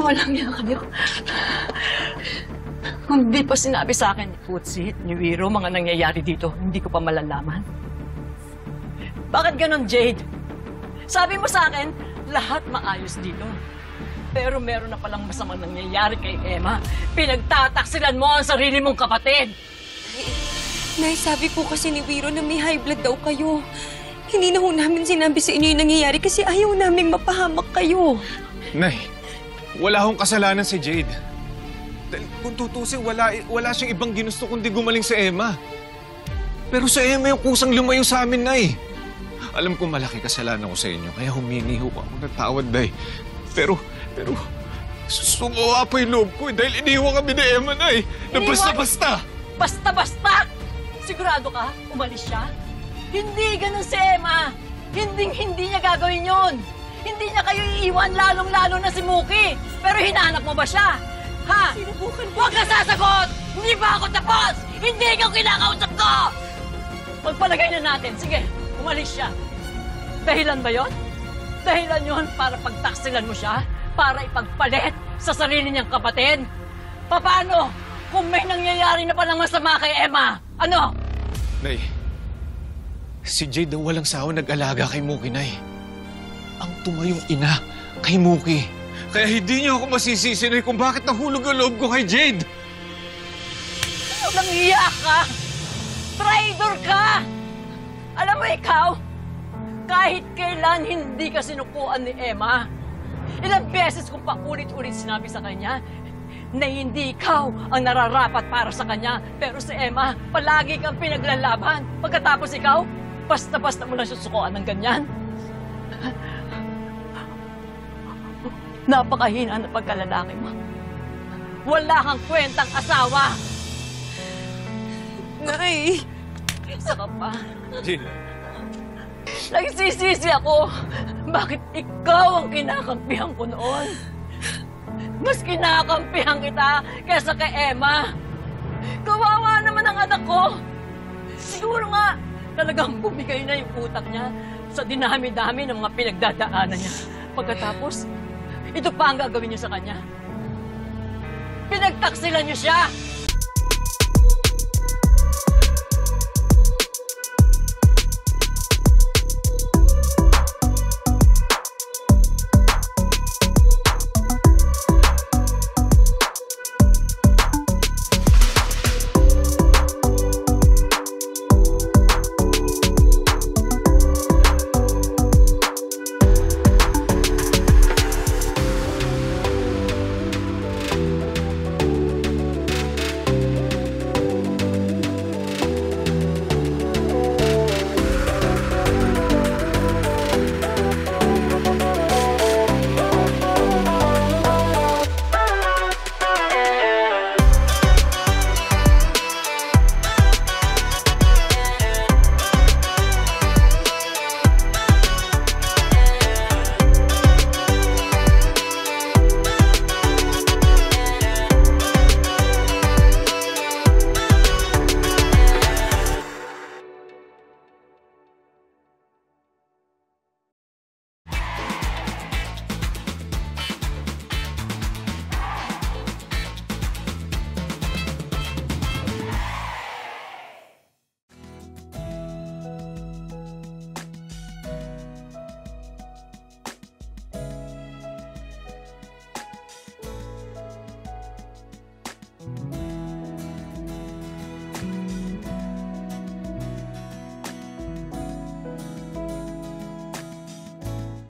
walang yan kayo. Kung di pa sinabi sa akin ni Futsi, ni Wiro, mga nangyayari dito, hindi ko pa malalaman. Bakit ganon, Jade? Sabi mo sa akin, lahat maayos dito. Pero meron na palang masamang nangyayari kay Emma. Pinagtataksilan mo ang sarili mong kapatid. Nay, sabi po kasi ni Wiro na may high blood daw kayo. Hindi na ho namin sinabi sa inyo yung nangyayari kasi ayaw naming mapahamak kayo. Nay, wala akong kasalanan si Jade. Dahil kung tutusin, wala siyang ibang ginusto kundi gumaling sa Emma. Pero sa Emma yung kusang lumayo sa amin, Nay. Alam ko malaki kasalanan ko sa inyo, kaya humingi ho ako ng tawad, Nay. Pero, sumawa pa yung loob ko dahil iniwan kami ni Emma, Nay. Na basta-basta. Basta-basta? Sigurado ka? Umalis siya? Hindi ganun si Emma. Hindi niya gagawin yun. Hindi niya kayo iiwan, lalong-lalo na si Muki. Pero hinahanap mo ba siya? Ha? Huwag ka sasagot! Hindi ba ako tapos? Hindi ikaw kinakausap ko! Magpalagay na natin. Sige, umalis siya. Dahilan ba yon? Dahilan yon para pagtaksilan mo siya? Para ipagpalit sa sarili niyang kapatid? Paano kung may nangyayari na palang masama kay Emma? Ano? Nay, si Jade daw walang sawa nag-alaga kay Muki, Nay. Ang tumayong ina kay Muki. Kaya hindi niyo ako masisisi, Nay, kung bakit nahulog ang loob ko kay Jade. Walang iya ka! Traitor ka! Alam mo ikaw, kahit kailan hindi ka sinukuan ni Emma, ilang beses kong paulit-ulit sinabi sa kanya na hindi ikaw ang nararapat para sa kanya. Pero si Emma, palagi kang pinaglalaban. Pagkatapos ikaw, basta-basta mo lang siya sukuan ng ganyan. Napakahina na pagkalalaki mo. Wala kang kwentang asawa. Nay! Isa ka pa. Jade. Nagsisisi ako. Bakit ikaw ang kinakampihan ko noon? Mas kinakampihan kita kaysa kay Emma. Kawawa naman ang anak ko. Siguro nga, talagang bumigay na yung utak niya sa dinami-dami ng mga pinagdadaanan niya. Pagkatapos, ito pa ang gagawin niyo sa kanya. Pinagtaksilan niyo siya!